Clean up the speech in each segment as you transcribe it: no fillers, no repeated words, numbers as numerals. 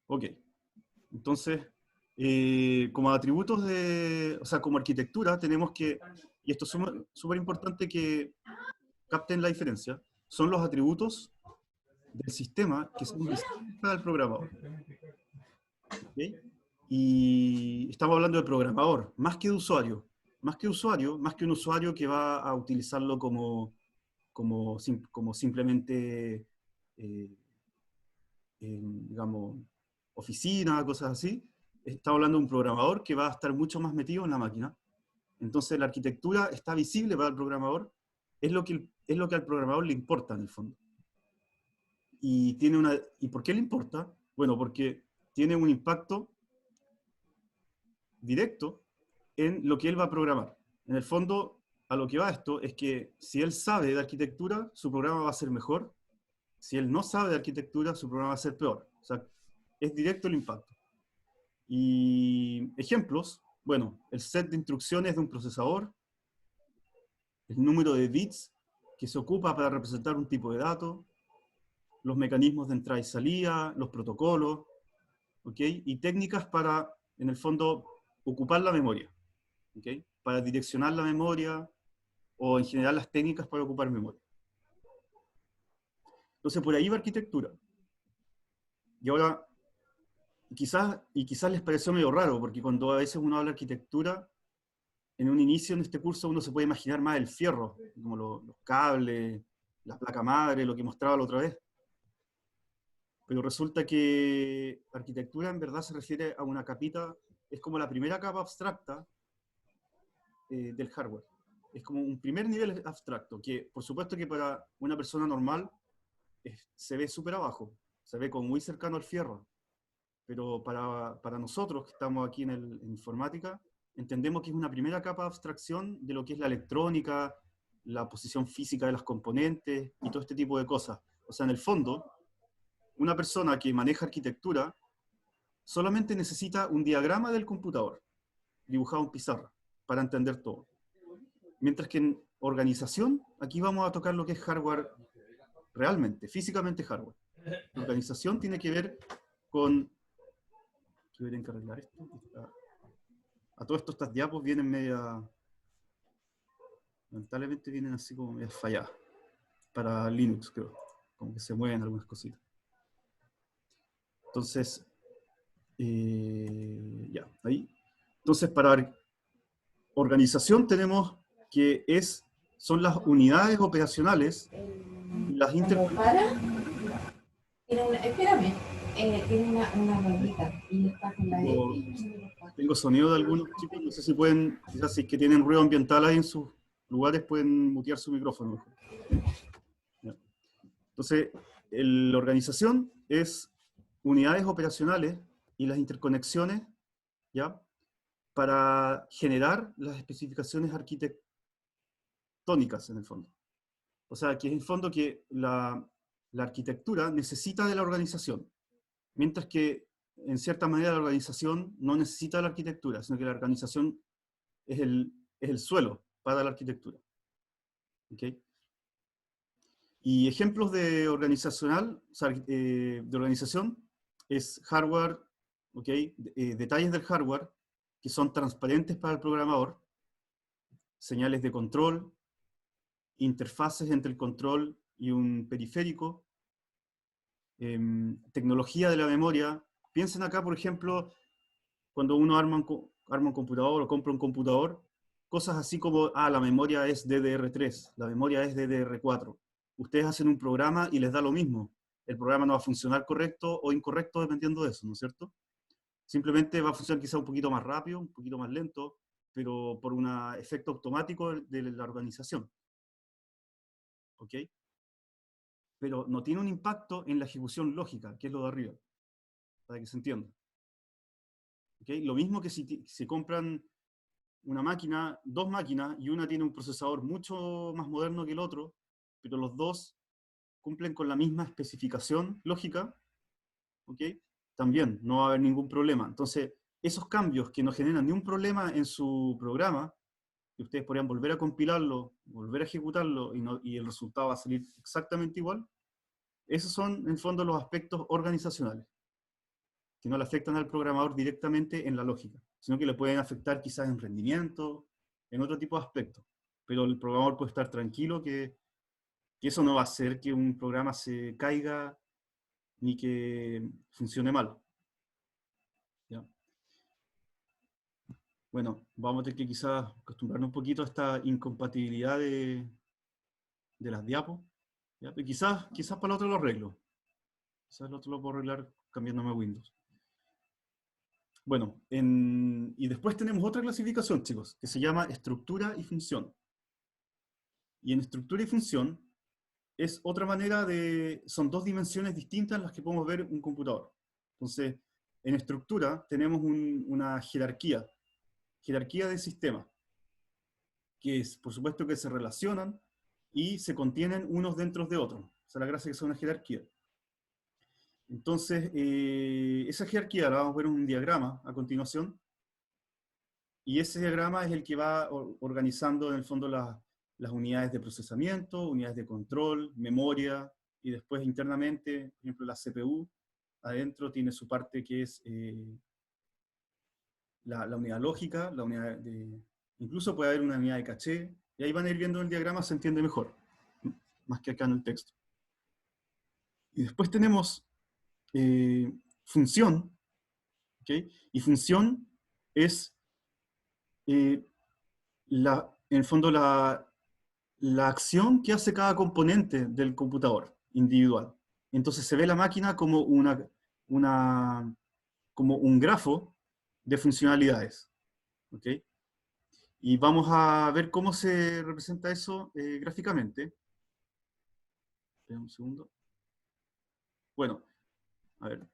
Ok, entonces, como atributos o sea, como arquitectura, tenemos que, y esto es súper importante que capten la diferencia, son los atributos del sistema que son visibles para el programador. ¿Okay? Y estamos hablando de programador, más que de usuario. Más que usuario, más que un usuario que va a utilizarlo como simplemente, digamos, oficina, cosas así. Estamos hablando de un programador que va a estar mucho más metido en la máquina. Entonces la arquitectura está visible para el programador, es lo que al programador le importa en el fondo. ¿Y por qué le importa? Bueno, porque tiene un impacto directo en lo que él va a programar. En el fondo, a lo que va esto es que si él sabe de arquitectura, su programa va a ser mejor. Si él no sabe de arquitectura, su programa va a ser peor. O sea, es directo el impacto. Y ejemplos, bueno, el set de instrucciones de un procesador, el número de bits que se ocupa para representar un tipo de dato, los mecanismos de entrada y salida, los protocolos, ¿ok? Y técnicas para, en el fondo, ocupar la memoria, ¿ok? Para direccionar la memoria, o en general las técnicas para ocupar memoria. Entonces, por ahí va arquitectura. Y ahora, quizás les pareció medio raro, porque cuando a veces uno habla de arquitectura, en un inicio en este curso uno se puede imaginar más el fierro, como los cables, la placa madre, lo que mostraba la otra vez. Pero resulta que arquitectura en verdad se refiere a una capita, es como la primera capa abstracta del hardware. Es como un primer nivel abstracto, que por supuesto que para una persona normal se ve súper abajo, se ve como muy cercano al fierro. Pero para nosotros que estamos aquí en informática, entendemos que es una primera capa de abstracción de lo que es la electrónica, la posición física de los componentes y todo este tipo de cosas. O sea, en el fondo, una persona que maneja arquitectura solamente necesita un diagrama del computador, dibujado en pizarra, para entender todo. Mientras que en organización, aquí vamos a tocar lo que es hardware realmente, físicamente hardware. La organización tiene que ver con... Deberían que arreglar esto. A todo esto estas diapos vienen media... Lamentablemente vienen así como media falladas. Para Linux, creo. Como que se mueven algunas cositas. Entonces, ya, ahí. Entonces, para organización tenemos que son las unidades operacionales, las ¿Para? Espérame, tiene una bolita y está con la tengo sonido de algunos chicos, no sé si pueden, quizás si es que tienen ruido ambiental ahí en sus lugares, pueden mutear su micrófono mejor. Ya. Entonces, la organización es unidades operacionales y las interconexiones, ¿ya? Para generar las especificaciones arquitectónicas, en el fondo. O sea, que en el fondo que la arquitectura necesita de la organización, mientras que en cierta manera la organización no necesita de la arquitectura, sino que la organización es el suelo para la arquitectura. ¿Okay? Y ejemplos de organizacional, o sea, de organización, es hardware, ¿okay? Detalles del hardware que son transparentes para el programador, señales de control, interfaces entre el control y un periférico, tecnología de la memoria. Piensen acá, por ejemplo, cuando uno arma un computador o compra un computador, cosas así como, la memoria es DDR3, la memoria es DDR4. Ustedes hacen un programa y les da lo mismo. El programa no va a funcionar correcto o incorrecto dependiendo de eso, ¿no es cierto? Simplemente va a funcionar quizá un poquito más rápido, un poquito más lento, pero por un efecto automático de la organización. ¿Ok? Pero no tiene un impacto en la ejecución lógica, que es lo de arriba, para que se entienda. ¿Okay? Lo mismo que si compran dos máquinas, y una tiene un procesador mucho más moderno que el otro, pero los dos cumplen con la misma especificación lógica, ¿okay? También no va a haber ningún problema. Entonces, esos cambios que no generan ni un problema en su programa, que ustedes podrían volver a compilarlo, volver a ejecutarlo, y el resultado va a salir exactamente igual. Esos son, en el fondo, los aspectos organizacionales, que no le afectan al programador directamente en la lógica, sino que le pueden afectar quizás en rendimiento, en otro tipo de aspectos. Pero el programador puede estar tranquilo que eso no va a hacer que un programa se caiga ni que funcione mal. ¿Ya? Bueno, vamos a tener que quizás acostumbrarnos un poquito a esta incompatibilidad de las diapos. ¿Ya? Pero quizás para el otro lo arreglo. Quizás el otro lo puedo arreglar cambiándome a Windows. Bueno, y después tenemos otra clasificación, chicos, que se llama estructura y función. Y en estructura y función es otra manera son dos dimensiones distintas en las que podemos ver un computador. Entonces, en estructura tenemos una jerarquía de sistemas, que es, por supuesto, que se relacionan y se contienen unos dentro de otros. O sea, la gracia es que es una jerarquía. Entonces, esa jerarquía la vamos a ver en un diagrama a continuación, y ese diagrama es el que va organizando en el fondo las unidades de procesamiento, unidades de control, memoria, y después internamente, por ejemplo, la CPU, adentro tiene su parte que es la unidad lógica, incluso puede haber una unidad de caché, y ahí van a ir viendo el diagrama, se entiende mejor, más que acá en el texto. Y después tenemos función, ¿okay? Y función es, en el fondo, la acción que hace cada componente del computador individual. Entonces se ve la máquina como como un grafo de funcionalidades. ¿Okay? Y vamos a ver cómo se representa eso gráficamente. Espera un segundo. Bueno, a ver.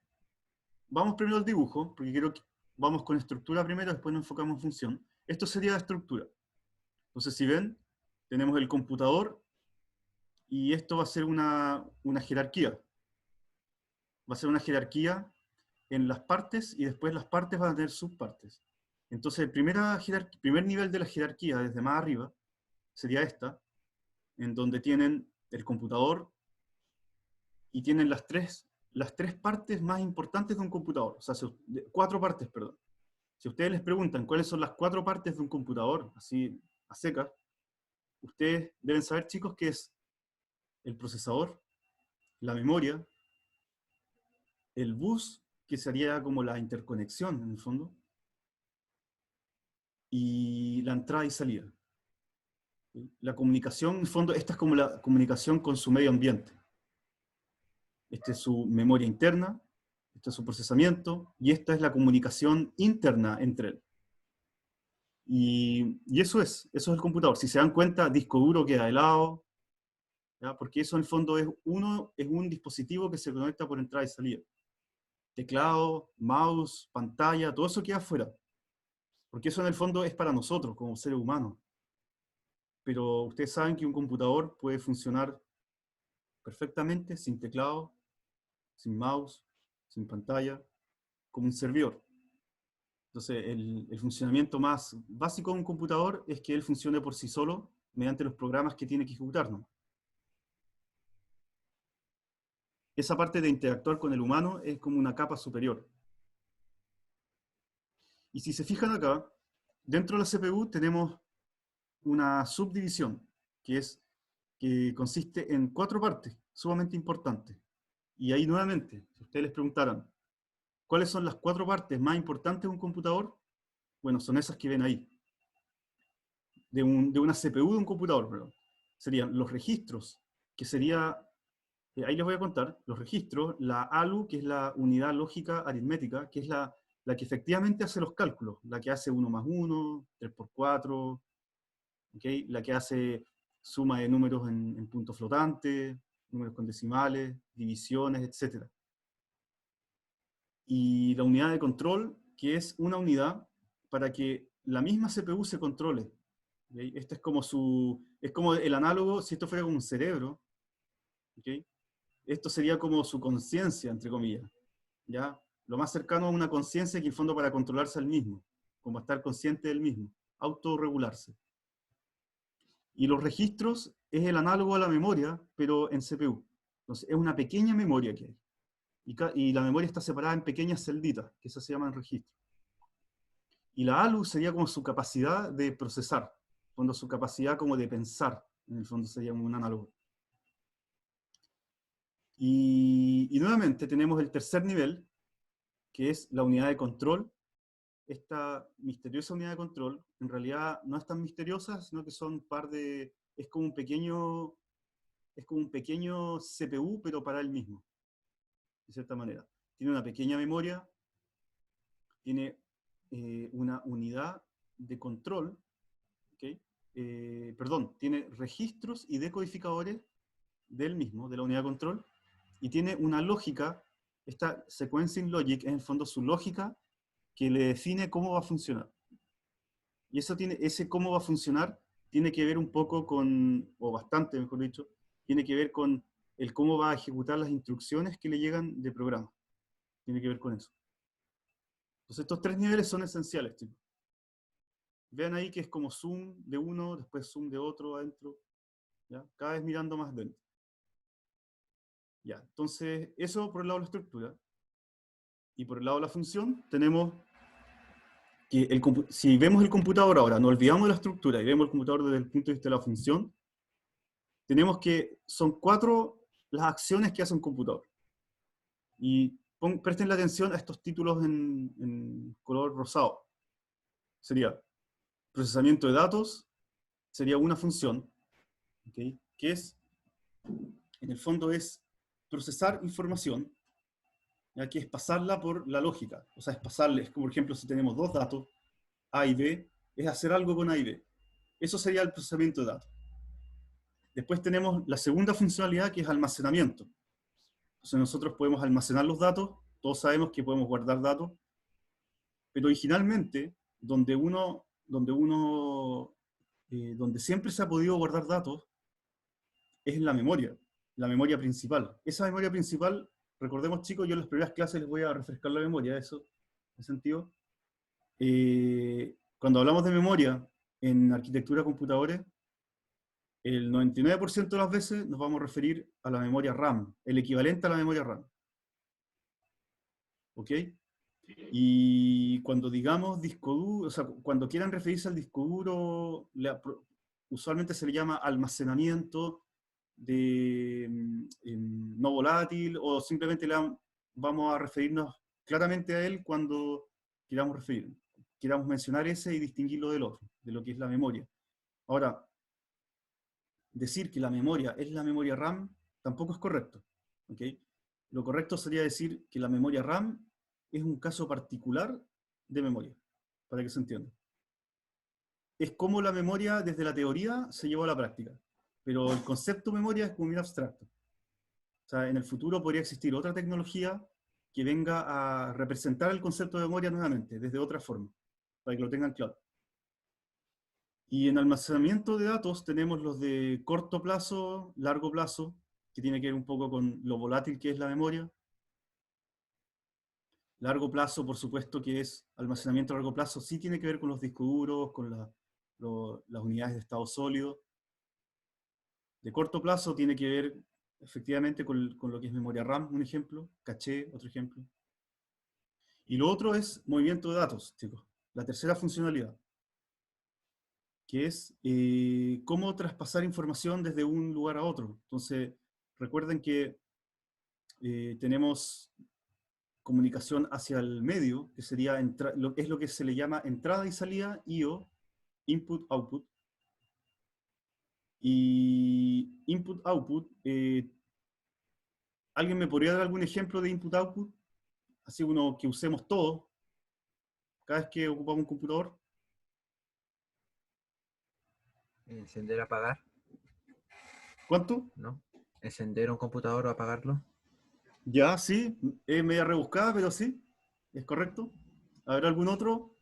Vamos primero al dibujo, porque quiero que vamos con estructura primero, después nos enfocamos en función. Esto sería la estructura. Entonces, si ven, tenemos el computador, y esto va a ser una jerarquía. Va a ser una jerarquía en las partes, y después las partes van a tener subpartes. Entonces, el primer nivel de la jerarquía, desde más arriba, sería esta, en donde tienen el computador, y tienen las tres partes más importantes de un computador. O sea, cuatro partes, perdón. Si ustedes les preguntan cuáles son las cuatro partes de un computador, así a secas, ustedes deben saber, chicos, que es el procesador, la memoria, el bus, que sería como la interconexión en el fondo, y la entrada y salida. La comunicación, en el fondo, esta es como la comunicación con su medio ambiente. Esta es su memoria interna, este es su procesamiento, y esta es la comunicación interna entre él. Y eso es el computador. Si se dan cuenta, disco duro queda de lado, ¿ya? Porque eso en el fondo es un dispositivo que se conecta por entrada y salida. Teclado, mouse, pantalla, todo eso queda afuera. Porque eso en el fondo es para nosotros, como seres humanos. Pero ustedes saben que un computador puede funcionar perfectamente sin teclado, sin mouse, sin pantalla, como un servidor. Entonces, el funcionamiento más básico de un computador es que él funcione por sí solo mediante los programas que tiene que ejecutar, ¿no? Esa parte de interactuar con el humano es como una capa superior. Y si se fijan acá, dentro de la CPU tenemos una subdivisión, que consiste en cuatro partes, sumamente importantes. Y ahí nuevamente, si ustedes les preguntaran, ¿cuáles son las cuatro partes más importantes de un computador? Bueno, son esas que ven ahí. De una CPU de un computador, perdón. Serían los registros, que sería, ahí les voy a contar, los registros, la ALU, que es la unidad lógica aritmética, que es la que efectivamente hace los cálculos, la que hace 1 más 1, 3 por 4, ¿okay? La que hace suma de números en puntos flotantes, números con decimales, divisiones, etc. Y la unidad de control, que es una unidad para que la misma CPU se controle. ¿Okay? Este es como el análogo, si esto fuera como un cerebro, ¿okay? Esto sería como su conciencia, entre comillas, ¿ya? Lo más cercano a una conciencia que en el fondo para controlarse al mismo, como estar consciente del mismo, autorregularse. Y los registros es el análogo a la memoria, pero en CPU. Entonces, es una pequeña memoria que hay. Y la memoria está separada en pequeñas celditas, que eso se llaman registros. Y la ALU sería como su capacidad de procesar, cuando su capacidad como de pensar, en el fondo sería un análogo. Y nuevamente tenemos el tercer nivel, que es la unidad de control. Esta misteriosa unidad de control, en realidad no es tan misteriosa, sino que son un par de... es como un pequeño CPU, pero para él mismo, de cierta manera. Tiene una pequeña memoria, tiene una unidad de control, ¿okay? Perdón, tiene registros y decodificadores del mismo, de la unidad de control, y tiene una lógica, esta sequencing logic es en el fondo su lógica que le define cómo va a funcionar. Y eso ese cómo va a funcionar tiene que ver un poco con, o bastante mejor dicho, tiene que ver con el cómo va a ejecutar las instrucciones que le llegan de programa. Tiene que ver con eso. Entonces estos tres niveles son esenciales, chicos. Vean ahí que es como zoom de uno, después zoom de otro adentro, ¿ya? Cada vez mirando más dentro. Ya, entonces eso por el lado de la estructura. Y por el lado de la función tenemos que si vemos el computador ahora, no olvidamos de la estructura y vemos el computador desde el punto de vista de la función, tenemos que son 4 las acciones que hace un computador. Y presten la atención a estos títulos en color rosado. Sería procesamiento de datos, sería una función, ¿okay? Que es, en el fondo es procesar información, ¿ya? Que es pasarla por la lógica. O sea, es pasarle, es como por ejemplo si tenemos dos datos, A y B, es hacer algo con A y B. Eso sería el procesamiento de datos. Después tenemos la segunda funcionalidad, que es almacenamiento. Entonces nosotros podemos almacenar los datos, todos sabemos que podemos guardar datos, pero originalmente, donde siempre se ha podido guardar datos, es en la memoria principal. Esa memoria principal, recordemos chicos, yo en las primeras clases les voy a refrescar la memoria, eso, en ese sentido. Cuando hablamos de memoria en arquitectura de computadores, el 99% de las veces nos vamos a referir a la memoria RAM, el equivalente a la memoria RAM. ¿Ok? Y cuando digamos disco duro, o sea, cuando quieran referirse al disco duro, usualmente se le llama almacenamiento no volátil, o simplemente vamos a referirnos claramente a él cuando queramos mencionar ese y distinguirlo del otro, de lo que es la memoria. Ahora, decir que la memoria es la memoria RAM tampoco es correcto. ¿Okay? Lo correcto sería decir que la memoria RAM es un caso particular de memoria, para que se entienda. Es como la memoria desde la teoría se llevó a la práctica, pero el concepto de memoria es como muy abstracto. O sea, en el futuro podría existir otra tecnología que venga a representar el concepto de memoria nuevamente, desde otra forma, para que lo tengan claro. Y en almacenamiento de datos tenemos los de corto plazo, largo plazo, que tiene que ver un poco con lo volátil que es la memoria. Largo plazo, por supuesto, que es almacenamiento a largo plazo, sí tiene que ver con los discos duros, con las unidades de estado sólido. De corto plazo tiene que ver efectivamente con lo que es memoria RAM, un ejemplo, caché, otro ejemplo. Y lo otro es movimiento de datos, chicos. La tercera funcionalidad, que es cómo traspasar información desde un lugar a otro. Entonces, recuerden que tenemos comunicación hacia el medio, que sería es lo que se le llama entrada y salida, I/O, input-output. Y input-output, ¿alguien me podría dar algún ejemplo de input-output? Así uno que usemos todos, cada vez que ocupamos un computador. Encender, apagar, ¿Cuánto? ¿no? Encender un computador o apagarlo. Ya, sí, es media rebuscada, pero sí, es correcto. ¿Habrá algún otro?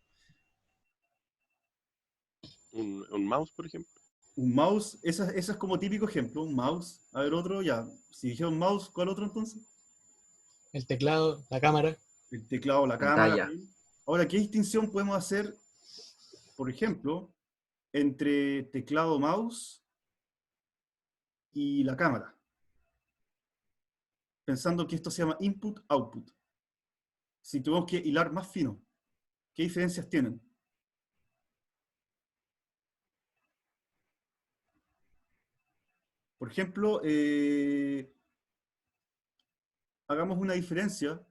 Un mouse, por ejemplo. Un mouse, esa es como típico ejemplo, un mouse. A ver, otro, ya. Si dijeron mouse, ¿cuál otro entonces? El teclado, la cámara. El teclado, la Pantalla. cámara. Ahora, ¿qué distinción podemos hacer, por ejemplo, entre teclado mouse y la cámara. Pensando que esto se llama input-output. Si tuvimos que hilar más fino, ¿qué diferencias tienen? Por ejemplo, hagamos una diferencia,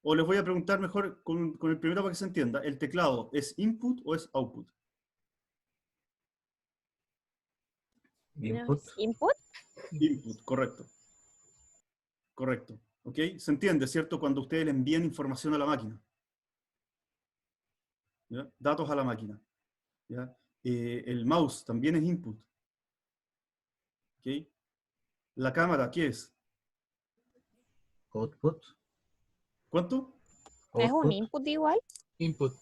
o les voy a preguntar mejor con el primero para que se entienda. ¿El teclado es input o es output? Input. ¿Input? Input, correcto. Correcto. ¿Ok? ¿Se entiende, cierto? Cuando ustedes le envían información a la máquina. ¿Ya? Datos a la máquina. ¿Ya? El mouse también es input. ¿Ok? La cámara, ¿qué es? Output. ¿Cuánto? ¿Es un Output. input igual? Input.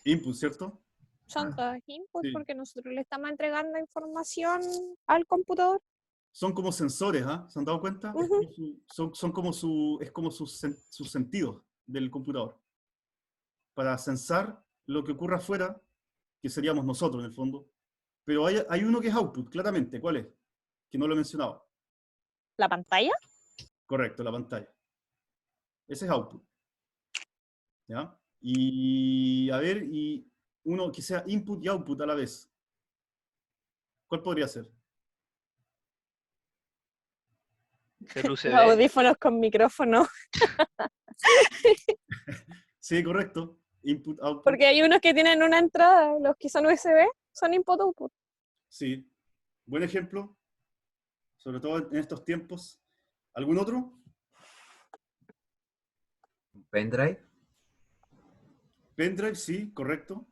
Input, ¿cierto? Son todos inputs Sí. porque nosotros le estamos entregando información al computador. Son como sensores, ¿ah? ¿Se han dado cuenta? Es Ujú. como es como sus sentidos del computador. Para sensar lo que ocurra afuera, que seríamos nosotros en el fondo. Pero hay uno que es output, claramente. ¿Cuál es? Que no lo he mencionado. ¿La pantalla? Correcto, la pantalla. Ese es output. ¿Ya? Y a ver, y uno que sea input y output a la vez. ¿Cuál podría ser? El Los UCB. audífonos con micrófono. Sí, correcto. Input, output. Porque hay unos que tienen una entrada, los que son USB, son input-output. Sí. Buen ejemplo. Sobre todo en estos tiempos. ¿Algún otro? Pendrive. Pendrive, sí, correcto.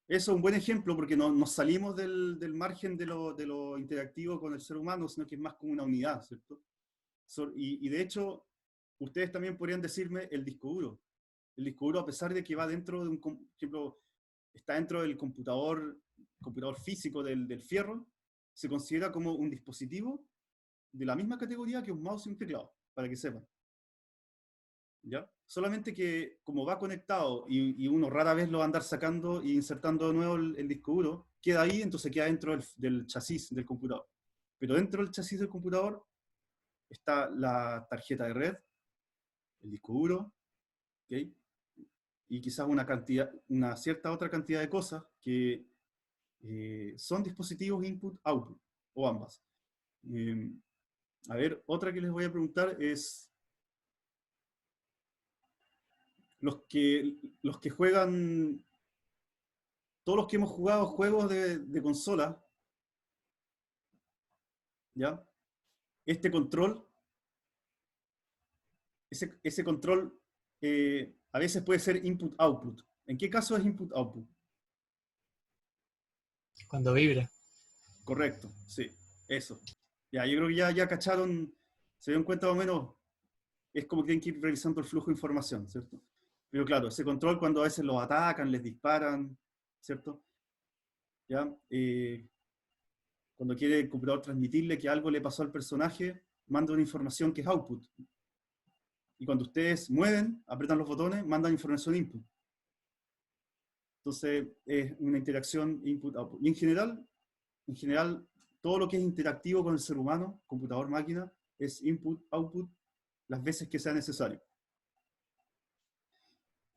Eso es un buen ejemplo porque no, nos salimos del margen de lo interactivo con el ser humano, sino que es más como una unidad, ¿cierto? Y de hecho, ustedes también podrían decirme el disco duro. El disco duro, a pesar de que va dentro de por ejemplo, está dentro del computador físico del fierro, se considera como un dispositivo de la misma categoría que un mouse y un teclado, para que sepan. ¿Ya? Solamente que como va conectado y uno rara vez lo va a andar sacando e insertando de nuevo el disco duro, queda ahí, entonces queda dentro del chasis del computador. Pero dentro del chasis del computador está la tarjeta de red, el disco duro, ¿okay? Y quizás una cierta otra cantidad de cosas que son dispositivos input-output, o ambas. A ver, otra que les voy a preguntar es, los que juegan, todos los que hemos jugado juegos de consola, ¿ya? Este control, ese control a veces puede ser input-output. ¿En qué caso es input-output? Cuando vibra. Correcto, sí, eso. Ya, yo creo que ya cacharon, se dieron cuenta más o menos, es como que tienen que ir revisando el flujo de información, ¿cierto? Pero claro, ese control cuando a veces los atacan, les disparan, ¿cierto? ¿Ya? Cuando quiere el computador transmitirle que algo le pasó al personaje, manda una información que es output. Y cuando ustedes mueven, apretan los botones, mandan información input. Entonces, es una interacción input-output. Y en general, todo lo que es interactivo con el ser humano, computador-máquina, es input-output las veces que sea necesario.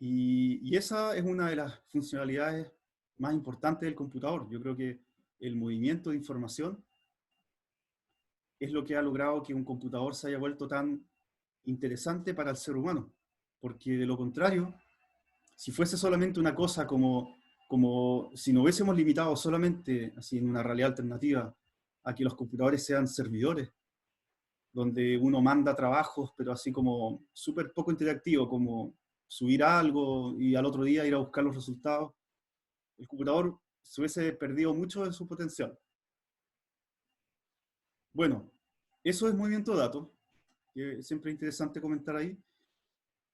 Y esa es una de las funcionalidades más importantes del computador. Yo creo que el movimiento de información es lo que ha logrado que un computador se haya vuelto tan interesante para el ser humano. Porque de lo contrario, si fuese solamente una cosa como si nos hubiésemos limitado solamente, así en una realidad alternativa, a que los computadores sean servidores, donde uno manda trabajos, pero así como súper poco interactivo, como subir algo y al otro día ir a buscar los resultados, el computador se hubiese perdido mucho de su potencial. Bueno, eso es movimiento de datos, que siempre es interesante comentar ahí.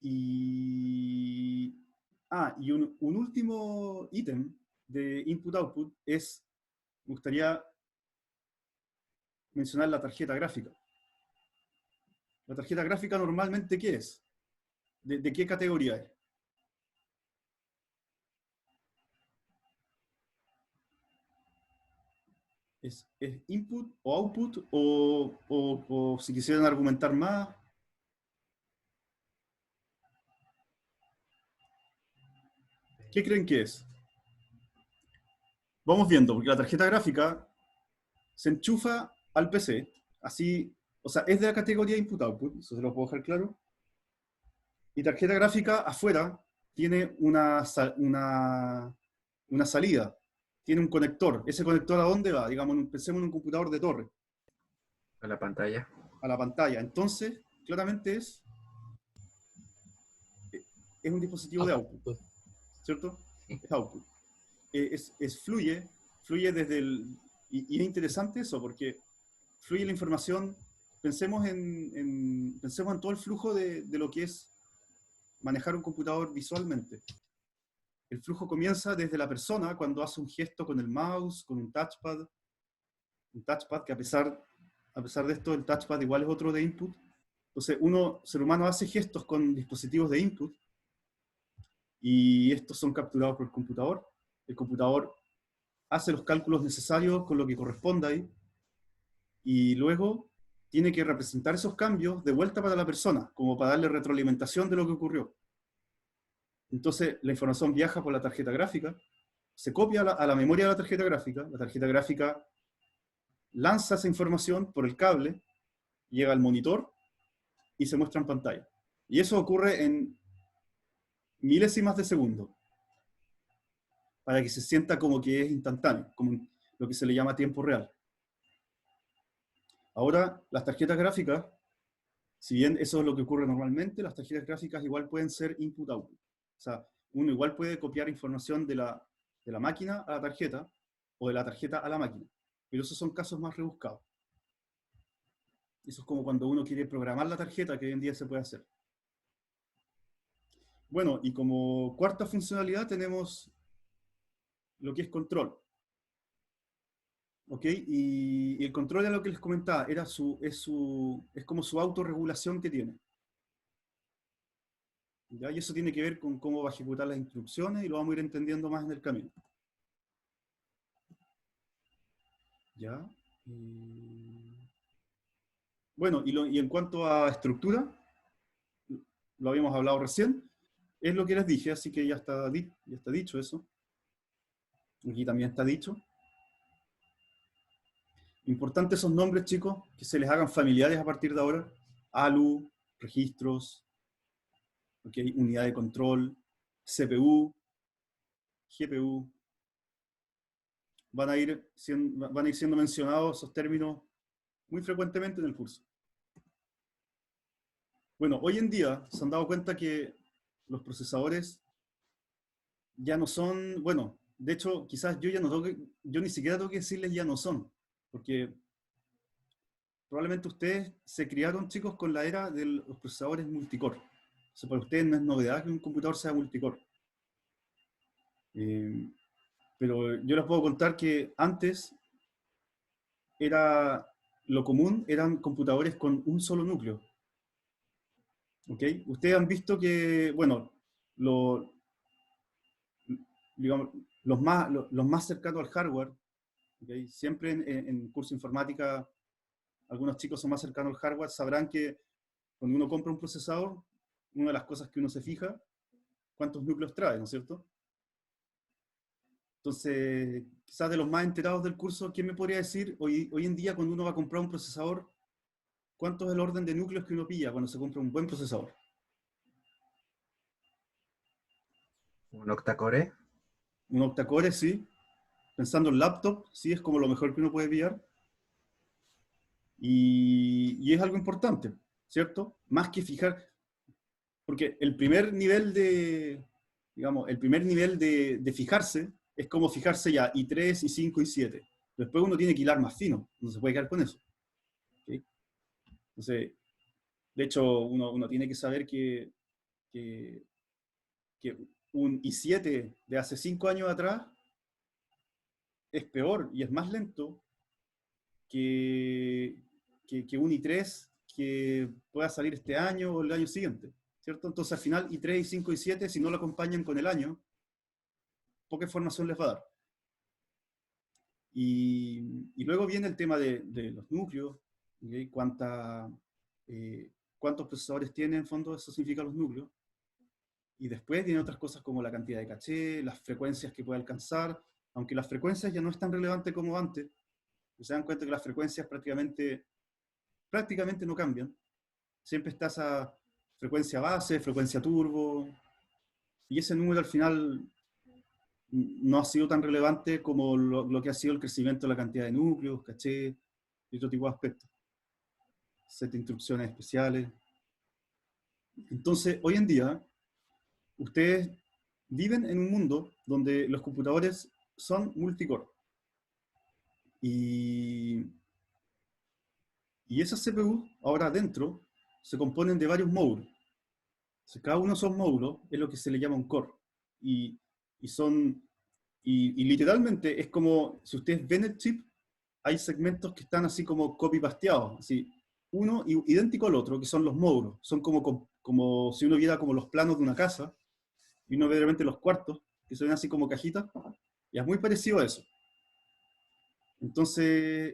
Y un último ítem de input-output es, me gustaría mencionar la tarjeta gráfica. La tarjeta gráfica normalmente, ¿qué es? ¿De qué categoría es? ¿Es input o output? O si quisieran argumentar más. ¿Qué creen que es? Vamos viendo, porque la tarjeta gráfica se enchufa al PC, así, o sea, es de la categoría input-output, eso se lo puedo dejar claro. Y tarjeta gráfica afuera tiene una salida, tiene un conector. ¿Ese conector a dónde va? Digamos, pensemos en un computador de torre, A la pantalla. a la pantalla. Entonces, claramente es un dispositivo de output, ¿cierto? Es output. Fluye desde el... Y es interesante eso, porque fluye la información, pensemos en todo el flujo de lo que es manejar un computador visualmente. El flujo comienza desde la persona cuando hace un gesto con el mouse, con un touchpad que a pesar de esto, el touchpad igual es otro de input. Entonces, ser humano hace gestos con dispositivos de input, y estos son capturados por el computador. El computador hace los cálculos necesarios con lo que corresponda ahí, y luego tiene que representar esos cambios de vuelta para la persona, como para darle retroalimentación de lo que ocurrió. Entonces, la información viaja por la tarjeta gráfica, se copia a la memoria de la tarjeta gráfica lanza esa información por el cable, llega al monitor y se muestra en pantalla. Y eso ocurre en milésimas de segundo, para que se sienta como que es instantáneo, como lo que se le llama tiempo real. Ahora, las tarjetas gráficas, si bien eso es lo que ocurre normalmente, las tarjetas gráficas igual pueden ser input-output. O sea, uno igual puede copiar información de la máquina a la tarjeta, o de la tarjeta a la máquina. Pero esos son casos más rebuscados. Eso es como cuando uno quiere programar la tarjeta, que hoy en día se puede hacer. Bueno, y como cuarta funcionalidad tenemos lo que es control. ¿Ok? Y el control es lo que les comentaba, es como su autorregulación que tiene. ¿Ya? Y eso tiene que ver con cómo va a ejecutar las instrucciones, y lo vamos a ir entendiendo más en el camino. ¿Ya? Bueno, y en cuanto a estructura, lo habíamos hablado recién, es lo que les dije, así que ya está dicho eso. Aquí también está dicho. Importantes esos nombres, chicos, que se les hagan familiares a partir de ahora. ALU, registros, ¿okay? Unidad de control, CPU, GPU. Van a ir siendo mencionados esos términos muy frecuentemente en el curso. Bueno, hoy en día se han dado cuenta que los procesadores ya no son, bueno, de hecho, quizás yo ni siquiera tengo que decirles ya no son, porque probablemente ustedes se criaron, chicos, con la era de los procesadores multicore. O sea, para ustedes no es novedad que un computador sea multicore. Pero yo les puedo contar que antes lo común eran computadores con un solo núcleo. ¿Ok? Ustedes han visto que, bueno, digamos, los más cercanos al hardware, ¿okay? Siempre en curso de informática, algunos chicos son más cercanos al hardware, sabrán que cuando uno compra un procesador, una de las cosas que uno se fija, cuántos núcleos trae, ¿no es cierto? Entonces, quizás de los más enterados del curso, ¿quién me podría decir hoy en día cuando uno va a comprar un procesador, cuánto es el orden de núcleos que uno pilla cuando se compra un buen procesador? Un octacore. Un octacore, sí. Pensando en laptop, sí, es como lo mejor que uno puede pillar. Y es algo importante, ¿cierto? Más que fijar, porque el primer nivel de fijarse es como fijarse ya i3, i5, i7. Después uno tiene que hilar más fino, no se puede quedar con eso. ¿Okay? Entonces, de hecho, uno tiene que saber que un i7 de hace 5 años atrás es peor y es más lento que un i3 que pueda salir este año o el año siguiente, ¿cierto? Entonces al final i3, i5, i7, si no lo acompañan con el año, poca información les va a dar. Y luego viene el tema de los núcleos, ¿ok? Cuántos procesadores tienen, en fondo, eso significa los núcleos. Y después vienen otras cosas como la cantidad de caché, las frecuencias que puede alcanzar, aunque las frecuencias ya no es tan relevante como antes. Se dan cuenta que las frecuencias prácticamente no cambian. Siempre está esa frecuencia base, frecuencia turbo, y ese número al final no ha sido tan relevante como lo que ha sido el crecimiento de la cantidad de núcleos, caché, y otro tipo de aspectos. Set de instrucciones especiales. Entonces, hoy en día, ustedes viven en un mundo donde los computadores son multicore. Y esas CPU, ahora adentro, se componen de varios módulos. Entonces, cada uno de esos módulos es lo que se le llama un core. Y literalmente es como, si ustedes ven el chip, hay segmentos que están así como copy-pasteados, así, uno idéntico al otro, que son los módulos. Son como si uno viera como los planos de una casa, y uno ve de repente los cuartos, que se ven así como cajitas, y es muy parecido a eso. Entonces,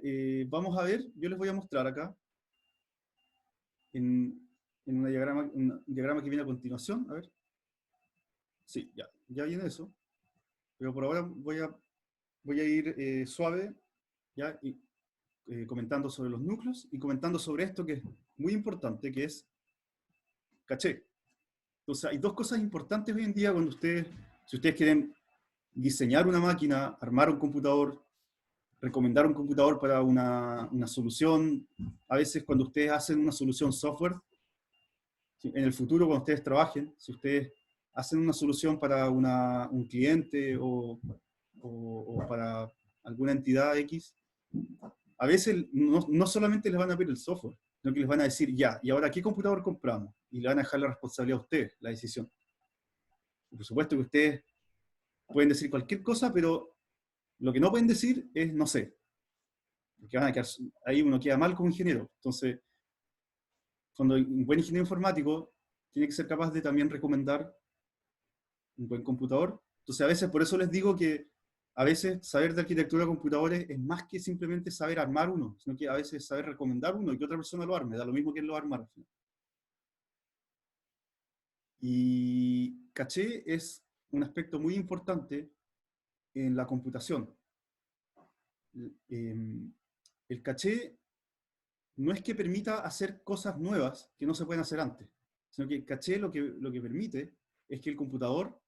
vamos a ver, yo les voy a mostrar acá, en un diagrama que viene a continuación, a ver. Sí, ya viene eso. Pero por ahora voy a ir suave, ¿ya? Y comentando sobre los núcleos y comentando sobre esto que es muy importante, que es caché. Entonces, hay dos cosas importantes hoy en día cuando si ustedes quieren diseñar una máquina, armar un computador, recomendar un computador para una solución. A veces cuando ustedes hacen una solución software, en el futuro cuando ustedes trabajen, si ustedes hacen una solución para un cliente o para alguna entidad X, a veces no solamente les van a pedir el software, sino que les van a decir, ya, ¿y ahora qué computador compramos? Y le van a dejar la responsabilidad a ustedes, la decisión. Y por supuesto que ustedes pueden decir cualquier cosa, pero lo que no pueden decir es no sé. Porque van a quedar, ahí uno queda mal como ingeniero. Entonces, cuando un buen ingeniero informático tiene que ser capaz de también recomendar un buen computador. Entonces, a veces, por eso les digo que a veces saber de arquitectura de computadores es más que simplemente saber armar uno, sino que a veces saber recomendar uno y que otra persona lo arme, da lo mismo que él lo armar. Y caché es un aspecto muy importante en la computación. El caché no es que permita hacer cosas nuevas que no se pueden hacer antes, sino que el caché lo que permite es que el computador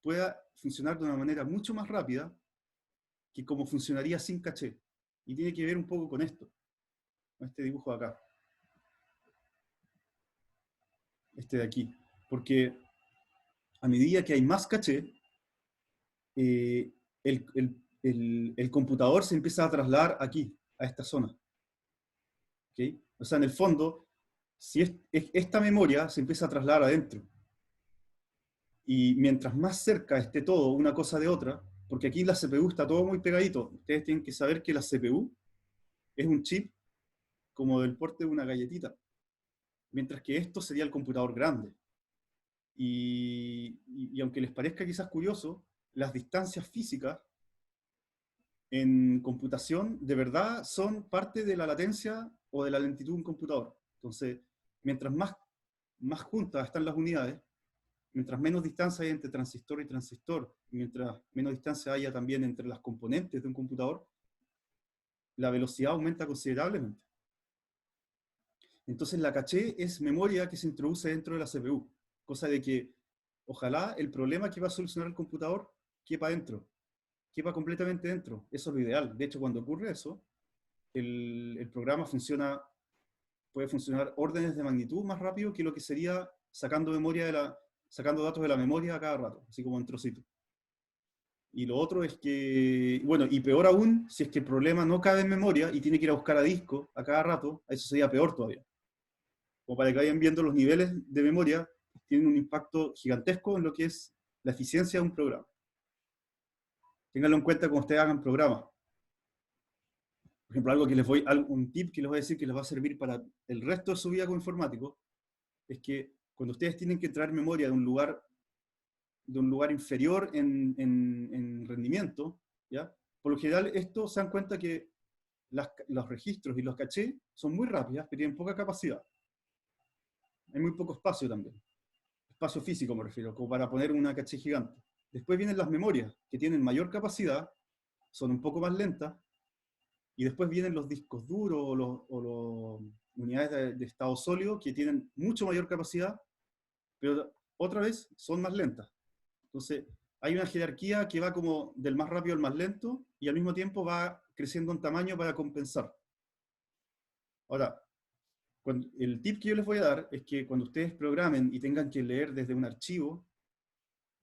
pueda funcionar de una manera mucho más rápida que como funcionaría sin caché. Y tiene que ver un poco con esto, con este dibujo de acá. Este de aquí. Porque a medida que hay más caché, el computador se empieza a trasladar aquí, a esta zona. ¿Okay? O sea, en el fondo, si esta memoria se empieza a trasladar adentro. Y mientras más cerca esté todo una cosa de otra, porque aquí la CPU está todo muy pegadito, ustedes tienen que saber que la CPU es un chip como del porte de una galletita, mientras que esto sería el computador grande. Y aunque les parezca quizás curioso, las distancias físicas en computación de verdad son parte de la latencia o de la lentitud de un computador. Entonces, mientras más juntas están las unidades, mientras menos distancia hay entre transistor y transistor, mientras menos distancia haya también entre las componentes de un computador, la velocidad aumenta considerablemente. Entonces la caché es memoria que se introduce dentro de la CPU, cosa de que ojalá el problema que va a solucionar el computador quepa dentro, quepa completamente dentro. Eso es lo ideal. De hecho, cuando ocurre eso, el programa puede funcionar órdenes de magnitud más rápido que lo que sería sacando datos de la memoria a cada rato, así como en trocitos. Y lo otro es que, bueno, y peor aún, si es que el problema no cabe en memoria y tiene que ir a buscar a disco a cada rato, eso sería peor todavía. Como para que vayan viendo los niveles de memoria, tienen un impacto gigantesco en lo que es la eficiencia de un programa. Ténganlo en cuenta cuando ustedes hagan programas. Por ejemplo, un tip que les voy a decir que les va a servir para el resto de su vida como informático, es que cuando ustedes tienen que traer memoria de un lugar inferior en rendimiento, ¿ya? por lo general, esto se dan cuenta que los registros y los cachés son muy rápidas, pero tienen poca capacidad. Hay muy poco espacio también. Espacio físico me refiero, como para poner una caché gigante. Después vienen las memorias, que tienen mayor capacidad, son un poco más lentas, y después vienen los discos duros o las unidades de estado sólido, que tienen mucho mayor capacidad, pero otra vez son más lentas. Entonces, hay una jerarquía que va como del más rápido al más lento, y al mismo tiempo va creciendo en tamaño para compensar. Ahora, el tip que yo les voy a dar es que cuando ustedes programen y tengan que leer desde un archivo,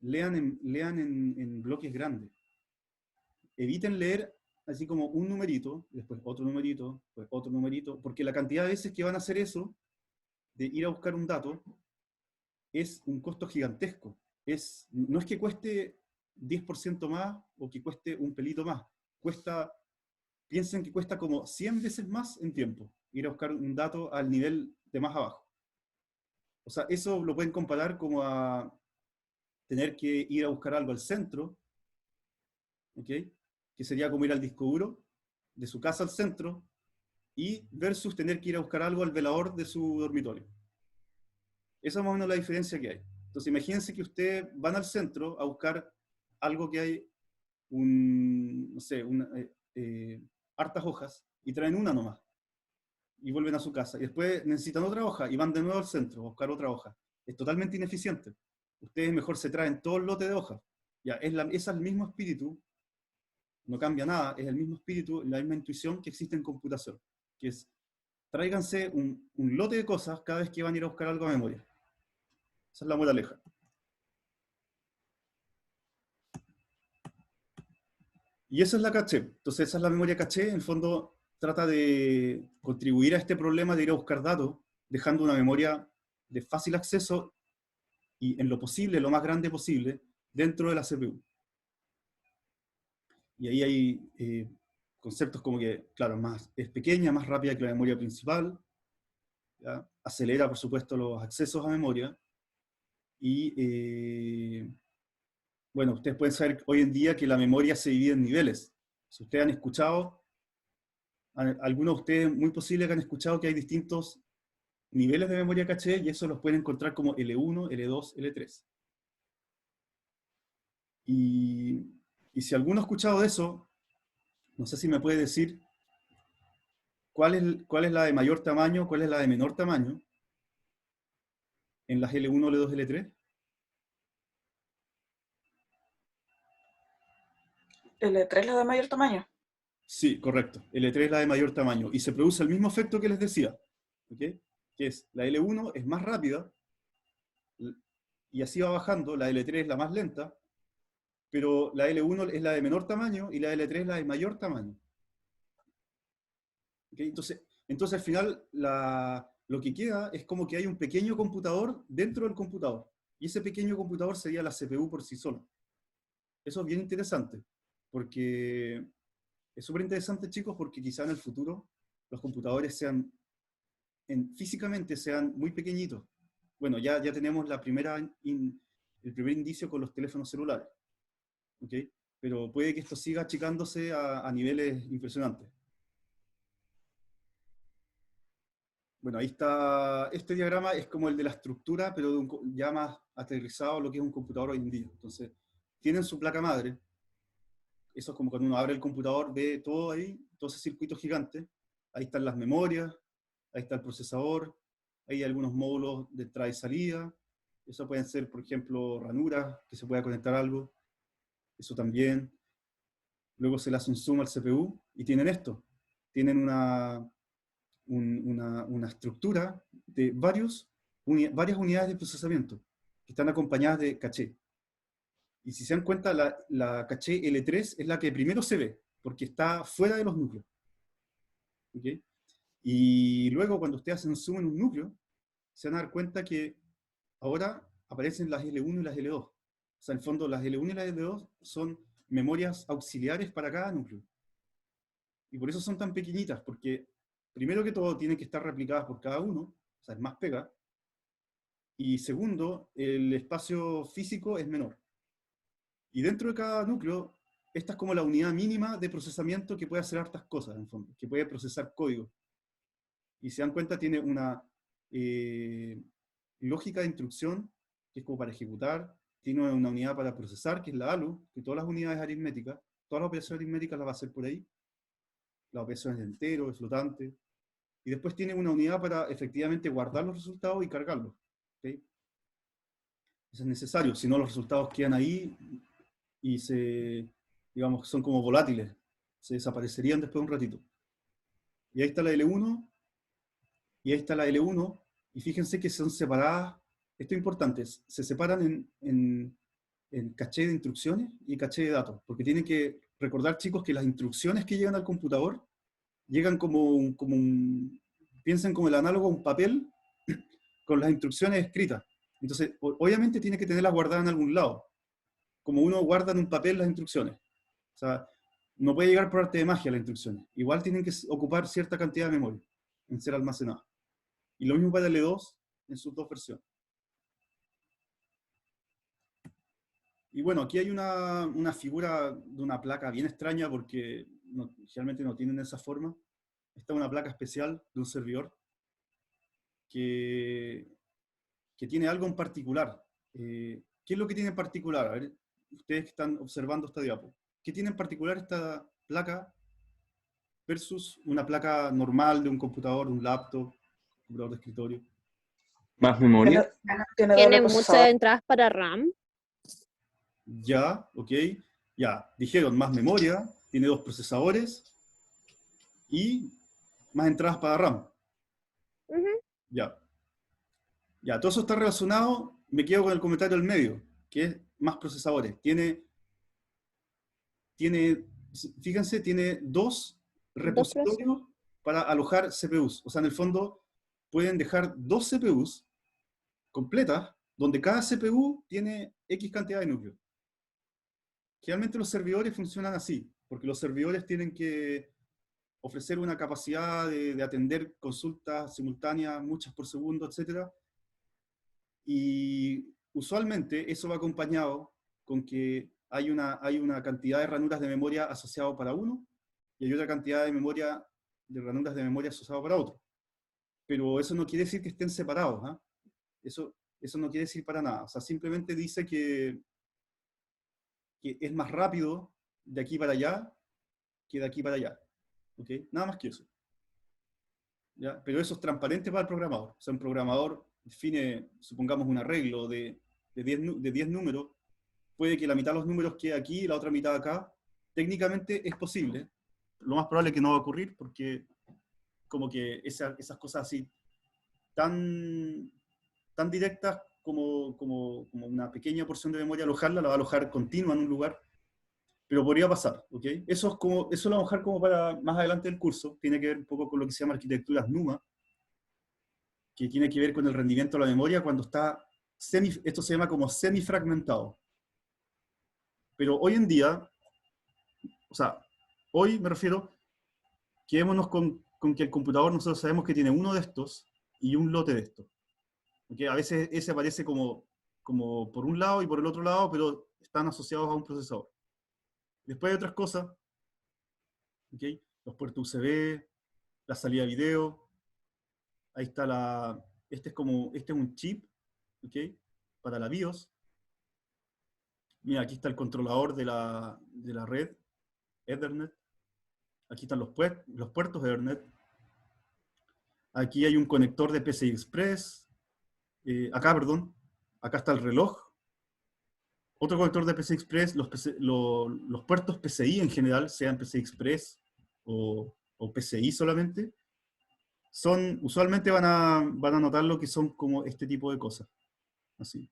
lean en bloques grandes. Eviten leer así como un numerito, después otro numerito, después otro numerito, porque la cantidad de veces que van a hacer eso, de ir a buscar un dato, es un costo gigantesco. No es que cueste 10% más o que cueste un pelito más. Piensen que cuesta como 100 veces más en tiempo ir a buscar un dato al nivel de más abajo. O sea, eso lo pueden comparar como a tener que ir a buscar algo al centro, ¿ok? Que sería como ir al disco duro, de su casa al centro, y versus tener que ir a buscar algo al velador de su dormitorio. Esa es más o menos la diferencia que hay. Entonces imagínense que ustedes van al centro a buscar algo que hay, no sé, hartas hojas, y traen una nomás, y vuelven a su casa. Y después necesitan otra hoja, y van de nuevo al centro a buscar otra hoja. Es totalmente ineficiente. Ustedes mejor se traen todo el lote de hojas. Ya, es el mismo espíritu, no cambia nada, es el mismo espíritu, la misma intuición que existe en computación, que es, tráiganse un lote de cosas cada vez que van a ir a buscar algo a memoria. Esa es la moraleja. Y esa es la caché. Entonces esa es la memoria caché. En el fondo trata de contribuir a este problema de ir a buscar datos, dejando una memoria de fácil acceso y en lo posible, lo más grande posible, dentro de la CPU. Y ahí hay conceptos como que, claro, es pequeña, más rápida que la memoria principal, ¿ya? Acelera, por supuesto, los accesos a memoria, y bueno, ustedes pueden saber hoy en día que la memoria se divide en niveles. Si ustedes han escuchado, algunos de ustedes muy posible que han escuchado que hay distintos niveles de memoria caché, y eso los pueden encontrar como L1, L2, L3. Y si alguno ha escuchado de eso, no sé si me puede decir cuál es la de mayor tamaño, cuál es la de menor tamaño en las L1, L2, L3. L3 es la de mayor tamaño. Sí, correcto. L3 es la de mayor tamaño. Y se produce el mismo efecto que les decía, ¿ok? Que es, la L1 es más rápida, y así va bajando, la L3 es la más lenta, pero la L1 es la de menor tamaño y la L3 es la de mayor tamaño. ¿Okay? Entonces al final lo que queda es como que hay un pequeño computador dentro del computador, y ese pequeño computador sería la CPU por sí sola. Eso es bien interesante, porque es súper interesante, chicos, porque quizá en el futuro los computadores físicamente sean muy pequeñitos. Bueno, ya tenemos el primer indicio con los teléfonos celulares, ¿okay? Pero puede que esto siga achicándose a niveles impresionantes. Bueno, ahí está, este diagrama es como el de la estructura, pero ya más aterrizado a lo que es un computador hoy en día. Entonces, tienen su placa madre. Eso es como cuando uno abre el computador, ve todo ahí, todo ese circuito gigante. Ahí están las memorias, ahí está el procesador, hay algunos módulos de entrada y salida. Eso pueden ser, por ejemplo, ranuras, que se pueda conectar a algo. Eso también. Luego se le hace un zoom al CPU y tienen esto. Tienen una estructura de varias unidades de procesamiento que están acompañadas de caché. Y si se dan cuenta, la caché L3 es la que primero se ve, porque está fuera de los núcleos. ¿Okay? Y luego, cuando ustedes hacen zoom en un núcleo, se van a dar cuenta que ahora aparecen las L1 y las L2. O sea, en el fondo, las L1 y las L2 son memorias auxiliares para cada núcleo. Y por eso son tan pequeñitas, porque primero que todo tienen que estar replicadas por cada uno, o sea, es más pega. Y segundo, el espacio físico es menor. Y dentro de cada núcleo esta es como la unidad mínima de procesamiento que puede hacer hartas cosas, en el fondo, que puede procesar código. Y se dan cuenta, tiene una lógica de instrucción, que es como para ejecutar, tiene una unidad para procesar, que es la ALU, que todas las unidades aritméticas, todas las operaciones aritméticas las va a hacer por ahí, las operaciones de entero, de flotante, y después tiene una unidad para efectivamente guardar los resultados y cargarlos. ¿Okay? Eso es necesario, si no los resultados quedan ahí y digamos, son como volátiles, se desaparecerían después de un ratito. Y ahí está la L1, y ahí está la L1, y fíjense que son separadas, esto es importante, se separan en caché de instrucciones y caché de datos, porque tienen que recordar, chicos, que las instrucciones que llegan al computador llegan piensen como el análogo a un papel con las instrucciones escritas. Entonces, obviamente tiene que tenerlas guardadas en algún lado, como uno guarda en un papel las instrucciones. O sea, no puede llegar por arte de magia las instrucciones. Igual tienen que ocupar cierta cantidad de memoria en ser almacenadas. Y lo mismo para L2 en sus dos versiones. Y bueno, aquí hay una figura de una placa bien extraña porque generalmente no tienen esa forma. Esta es una placa especial de un servidor que tiene algo en particular. ¿Qué es lo que tiene en particular? A ver, ustedes que están observando esta diapo. ¿Qué tiene en particular esta placa versus una placa normal de un computador, un laptop, computador de escritorio? ¿Más memoria? Tiene Tiene doble muchas procesador. entradas para RAM. Ya, ok. Ya, dijeron más memoria, tiene 2 procesadores y más entradas para RAM. Ujú. Ya. Ya, todo eso está relacionado, me quedo con el comentario del medio, que es más procesadores. Fíjense, tiene 2 repositorios para alojar CPUs. O sea, en el fondo, pueden dejar 2 CPUs completas, donde cada CPU tiene X cantidad de núcleos. Generalmente los servidores funcionan así, porque los servidores tienen que ofrecer una capacidad de atender consultas simultáneas, muchas por segundo, etc. Y usualmente eso va acompañado con que hay una cantidad de ranuras de memoria asociado para uno, y hay otra cantidad de ranuras de memoria asociado para otro. Pero eso no quiere decir que estén separados, ¿eh? Eso no quiere decir para nada. O sea, simplemente dice que es más rápido de aquí para allá que de aquí para allá. ¿Ok? Nada más que eso. ¿Ya? Pero eso es transparente para el programador. O sea, un programador define, supongamos, un arreglo de 10 números, puede que la mitad de los números quede aquí y la otra mitad acá. Técnicamente es posible. Lo más probable es que no va a ocurrir porque como que esas cosas así tan directas como una pequeña porción de memoria alojarla, la va a alojar continua en un lugar, pero podría pasar, ¿ok? Eso lo vamos a dejar como para más adelante del curso, tiene que ver un poco con lo que se llama arquitecturas NUMA, que tiene que ver con el rendimiento de la memoria cuando está esto se llama como semifragmentado. Pero hoy en día, o sea, hoy me refiero, quedémonos con que el computador nosotros sabemos que tiene uno de estos y un lote de estos. ¿Okay? A veces ese aparece como por un lado y por el otro lado, pero están asociados a un procesador. Después hay otras cosas, ¿okay? Los puertos USB, la salida de video, ahí está este es un chip, ¿okay? Para la BIOS. Mira, aquí está el controlador de la red, Ethernet. Aquí están los puertos Ethernet. Aquí hay un conector de PCI Express. Acá está el reloj. Otro conector de PCI Express, los puertos PCI en general, sean PCI Express o PCI solamente, usualmente van a notar lo que son como este tipo de cosas. Así.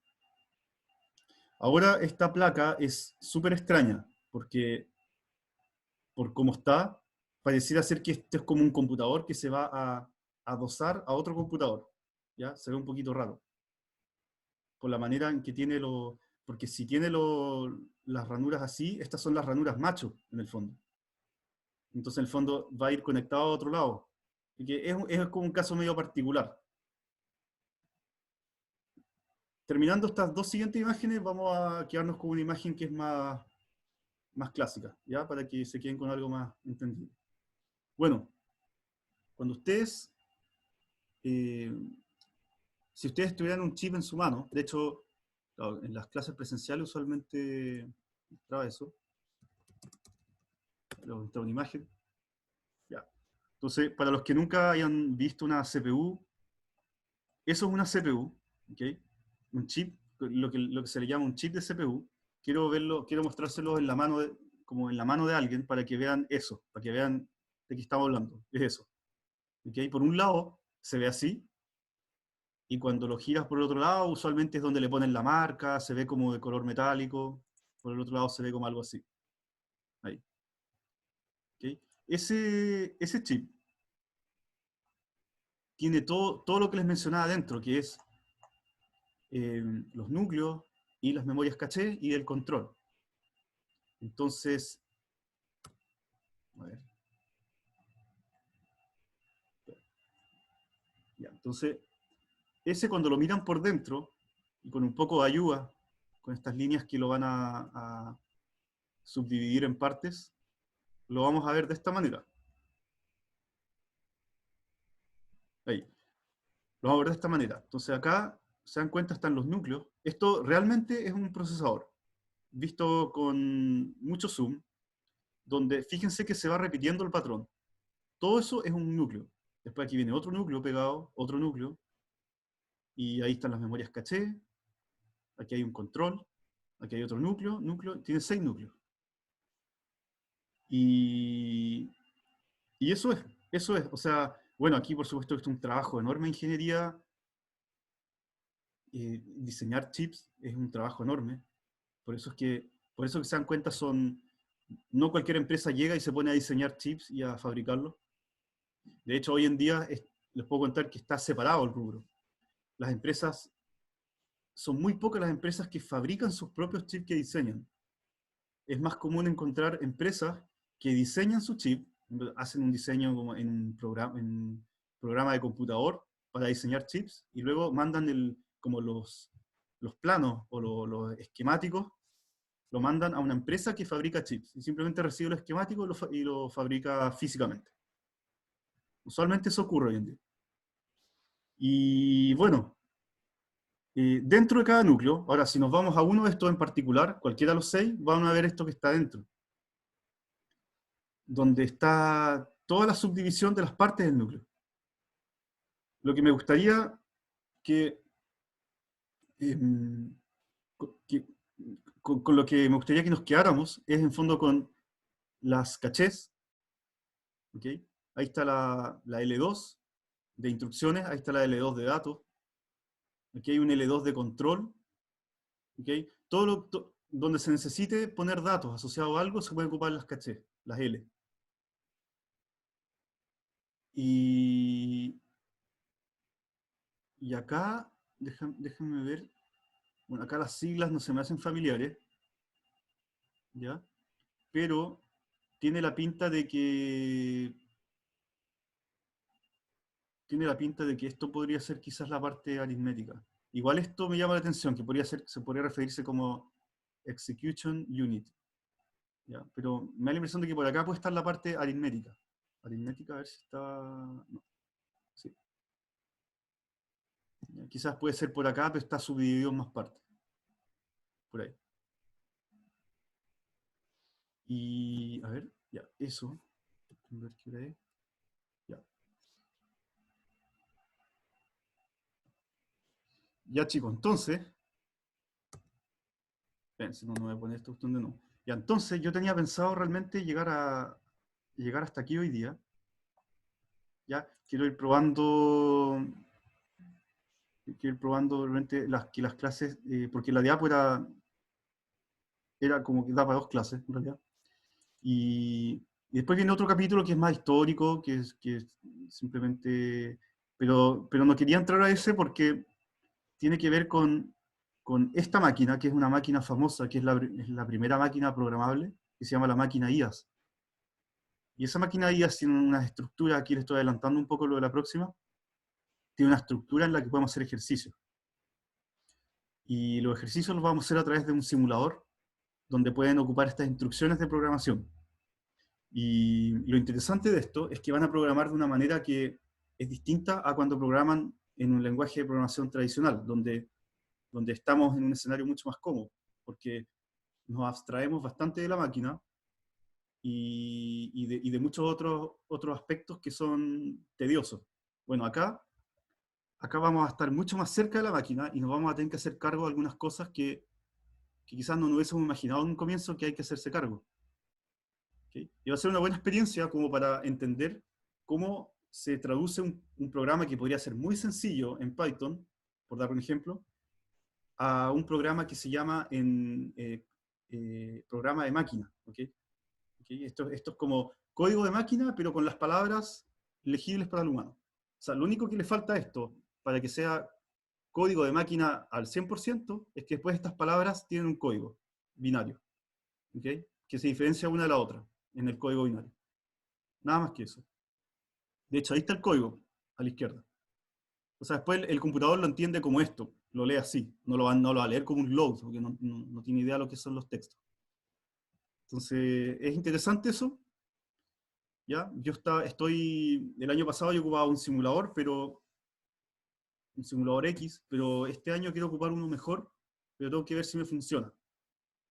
Ahora esta placa es súper extraña, porque por cómo está, pareciera ser que esto es como un computador que se va a adosar a otro computador. ¿Ya? Se ve un poquito raro. Por la manera en que tiene porque si tiene las ranuras así, estas son las ranuras macho, en el fondo. Entonces, en el fondo, va a ir conectado a otro lado. Y que es como un caso medio particular. Terminando estas dos siguientes imágenes, vamos a quedarnos con una imagen que es más más clásica, ¿ya? Para que se queden con algo más entendido. Bueno, cuando ustedes, si ustedes tuvieran un chip en su mano, de hecho, claro, en las clases presenciales usualmente mostraba eso. Luego entra una imagen. Ya. Entonces, para los que nunca hayan visto una CPU, eso es una CPU, ¿ok? Un chip, lo que se le llama un chip de CPU. Quiero mostrárselo en la mano como en la mano de alguien para que vean eso, para que vean de qué estamos hablando. Es eso. ¿Ok? Por un lado, se ve así, y cuando lo giras por el otro lado, usualmente es donde le ponen la marca, se ve como de color metálico, por el otro lado se ve como algo así. Ahí. ¿Ok? Ese chip tiene todo lo que les mencionaba adentro, que es los núcleos y las memorias caché y el control. Entonces, a ver. Ya, entonces, ese cuando lo miran por dentro, y con un poco de ayuda, con estas líneas que lo van a subdividir en partes, lo vamos a ver de esta manera. Ahí. Lo vamos a ver de esta manera. Entonces acá, se dan cuenta, están los núcleos. Esto realmente es un procesador, visto con mucho zoom, donde fíjense que se va repitiendo el patrón. Todo eso es un núcleo. Después aquí viene otro núcleo pegado, otro núcleo, y ahí están las memorias caché, aquí hay un control, aquí hay otro núcleo, tiene 6 núcleos. Y eso es, o sea, bueno, aquí por supuesto es un trabajo enorme de ingeniería, diseñar chips es un trabajo enorme, por eso que se dan cuenta no cualquier empresa llega y se pone a diseñar chips y a fabricarlos. De hecho, hoy en día les puedo contar que está separado el rubro. Las empresas, son muy pocas las empresas que fabrican sus propios chips que diseñan. Es más común encontrar empresas que diseñan su chip, hacen un diseño como en un programa de computador para diseñar chips, y luego mandan como los planos o los esquemáticos, lo mandan a una empresa que fabrica chips, y simplemente recibe los esquemáticos y lo fabrica físicamente. Usualmente eso ocurre hoy en día. Y bueno, dentro de cada núcleo, ahora si nos vamos a uno de estos en particular, cualquiera de los 6, van a ver esto que está dentro, donde está toda la subdivisión de las partes del núcleo. Lo que me gustaría con lo que me gustaría que nos quedáramos es en fondo con las cachés. ¿Okay? Ahí está la L2 de instrucciones, ahí está la L2 de datos, aquí hay un L2 de control. ¿Okay? Donde se necesite poner datos asociados a algo, se pueden ocupar las cachés, las L. Y acá, déjenme ver, bueno, acá las siglas no se me hacen familiares, ¿ya? Pero tiene la pinta de que esto podría ser quizás la parte aritmética. Igual esto me llama la atención, que se podría referirse como Execution Unit. ¿Ya? Pero me da la impresión de que por acá puede estar la parte aritmética. Aritmética, a ver si está... No. Sí. Ya, quizás puede ser por acá, pero está subdividido en más partes. Por ahí. Y, a ver, ya, eso. A ver qué hora es. Ya. Ya, chicos, entonces... Si no voy a poner esta cuestión de no. Ya, entonces yo tenía pensado realmente llegar hasta aquí hoy día. Ya, quiero ir probando realmente que las clases, porque la diapo era como que daba 2 clases en realidad. Y después viene otro capítulo que es más histórico, que es simplemente... Pero no quería entrar a ese porque tiene que ver con esta máquina, que es una máquina famosa, que es la primera máquina programable, que se llama la máquina IAS. Y esa máquina IAS tiene una estructura, aquí le estoy adelantando un poco lo de la próxima, tiene una estructura en la que podemos hacer ejercicios. Y los ejercicios los vamos a hacer a través de un simulador, donde pueden ocupar estas instrucciones de programación. Y lo interesante de esto es que van a programar de una manera que es distinta a cuando programan en un lenguaje de programación tradicional, donde estamos en un escenario mucho más cómodo, porque nos abstraemos bastante de la máquina y de muchos otros aspectos que son tediosos. Bueno, acá vamos a estar mucho más cerca de la máquina y nos vamos a tener que hacer cargo de algunas cosas que quizás no nos hubiésemos imaginado en un comienzo que hay que hacerse cargo. ¿Okay? Y va a ser una buena experiencia como para entender cómo se traduce un programa que podría ser muy sencillo en Python, por dar un ejemplo, a un programa que se llama programa de máquina. ¿Okay? ¿Okay? Esto es como código de máquina, pero con las palabras legibles para el humano. O sea, lo único que le falta a esto, para que sea código de máquina al 100%, es que después estas palabras tienen un código binario, ¿okay? Que se diferencia una de la otra en el código binario. Nada más que eso. De hecho, ahí está el código, a la izquierda. O sea, después el computador lo entiende como esto, lo lee así, no lo va a leer como un load, porque no tiene idea de lo que son los textos. Entonces, es interesante eso. ¿Ya? El año pasado yo ocupaba un simulador, un simulador X, pero este año quiero ocupar uno mejor, pero tengo que ver si me funciona.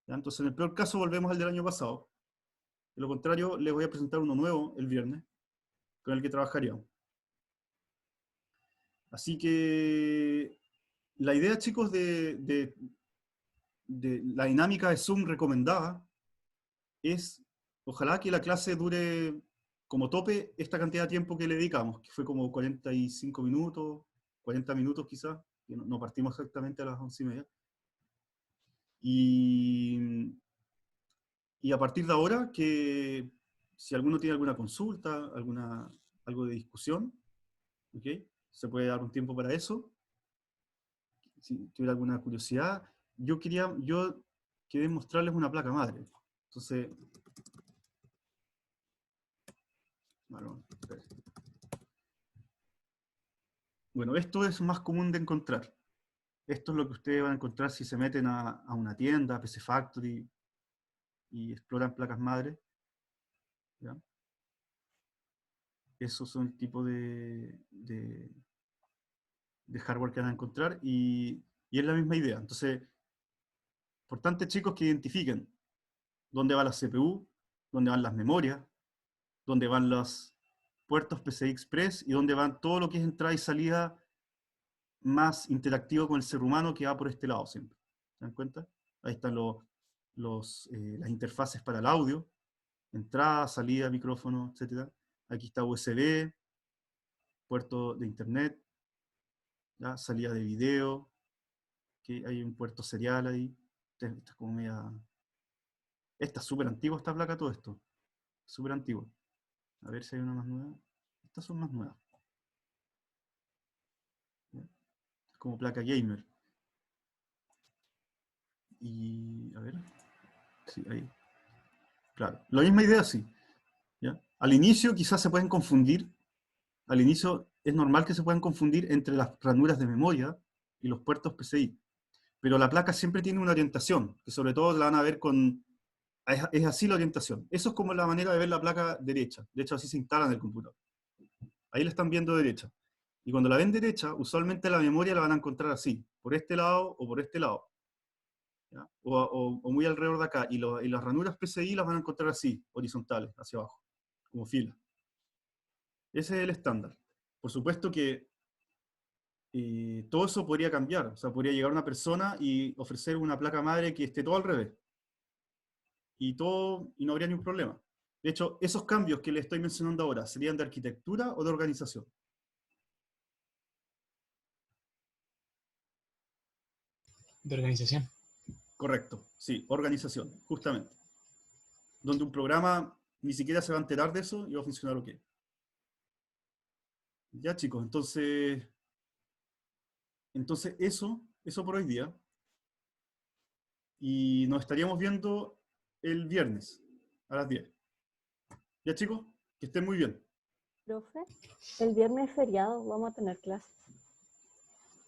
¿Ya? Entonces, en el peor caso, volvemos al del año pasado. De lo contrario, les voy a presentar uno nuevo el viernes, con el que trabajaríamos. Así que la idea, chicos, de la dinámica de Zoom recomendada es, ojalá que la clase dure como tope esta cantidad de tiempo que le dedicamos, que fue como 45 minutos, 40 minutos quizás, que no partimos exactamente a las 11:30. Y a partir de ahora, que si alguno tiene alguna consulta, algo de discusión, ¿okay? Se puede dar un tiempo para eso. Si tuviera alguna curiosidad, yo quería mostrarles una placa madre. Entonces, bueno, esto es más común de encontrar. Esto es lo que ustedes van a encontrar si se meten a una tienda, a PC Factory, y exploran placas madre. ¿Ya? Esos son el tipo de hardware que van a encontrar, y es la misma idea. Entonces, importante, chicos, que identifiquen dónde va la CPU, dónde van las memorias, dónde van los puertos PCI Express, y dónde van todo lo que es entrada y salida más interactivo con el ser humano, que va por este lado siempre. ¿Se dan cuenta? Ahí están las interfaces para el audio, entrada, salida, micrófono, etc. Aquí está USB, puerto de internet, ¿ya? Salida de video, que hay un puerto serial ahí. Esta es como media... Esta es súper antigua, esta placa, todo esto. Súper antigua. A ver si hay una más nueva. Estas son más nuevas. ¿Ya? Es como placa gamer. Y... a ver... sí, ahí. Claro. La misma idea, sí. ¿Ya? Al inicio quizás se pueden confundir. Al inicio es normal que se puedan confundir entre las ranuras de memoria y los puertos PCI. Pero la placa siempre tiene una orientación, que sobre todo la van a ver con... Es así la orientación. Eso es como la manera de ver la placa derecha. De hecho, así se instala en el computador. Ahí la están viendo derecha. Y cuando la ven derecha, usualmente la memoria la van a encontrar así, por este lado o por este lado. ¿Ya? O muy alrededor de acá. Y las ranuras PCI las van a encontrar así, horizontales, hacia abajo, como fila. Ese es el estándar. Por supuesto que todo eso podría cambiar. O sea, podría llegar una persona y ofrecer una placa madre que esté todo al revés. Y no habría ningún problema. De hecho, esos cambios que les estoy mencionando ahora, ¿serían de arquitectura o de organización? De organización. Correcto, sí, organización, justamente. Donde un programa ni siquiera se va a enterar de eso y va a funcionar ok. Ya, chicos, entonces eso por hoy día. Y nos estaríamos viendo el viernes a las 10. Ya, chicos, que estén muy bien. Profe, el viernes es feriado, vamos a tener clases.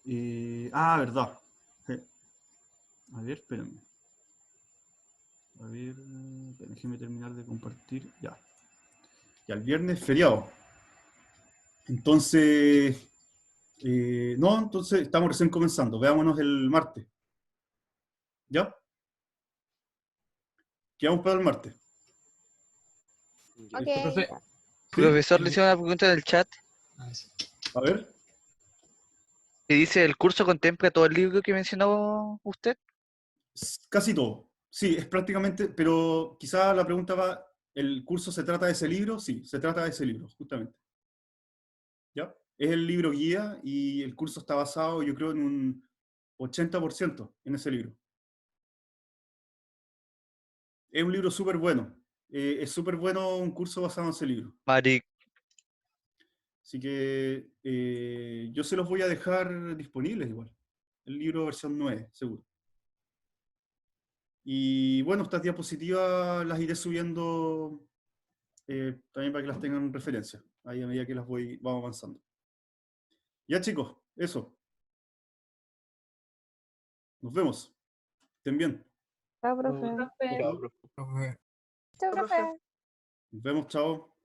Verdad. A ver, espérenme. A ver, déjeme terminar de compartir. Ya. Ya, el viernes feriado. Entonces, no, entonces estamos recién comenzando. Veámonos el martes. ¿Ya? Quedamos para el martes. Ya. Ok. Profe, Profesor, le hice una pregunta en el chat ah, sí. A ver. que dice, ¿el curso contempla todo el libro que mencionó usted? Casi todo. Sí, es prácticamente, pero quizá la pregunta va, ¿el curso se trata de ese libro? Sí, se trata de ese libro, justamente. ¿Ya? Es el libro guía y el curso está basado, yo creo, en un 80% en ese libro. Es un libro súper bueno. Es súper bueno un curso basado en ese libro. Maric, Así que yo se los voy a dejar disponibles igual. El libro versión 9, seguro. Y bueno, estas diapositivas las iré subiendo también para que las tengan en referencia, ahí a medida que vamos avanzando. Ya chicos, eso. Nos vemos. Estén bien. Chao, profe. Ya, profe. Profe. Chao, profe. Nos vemos, chao.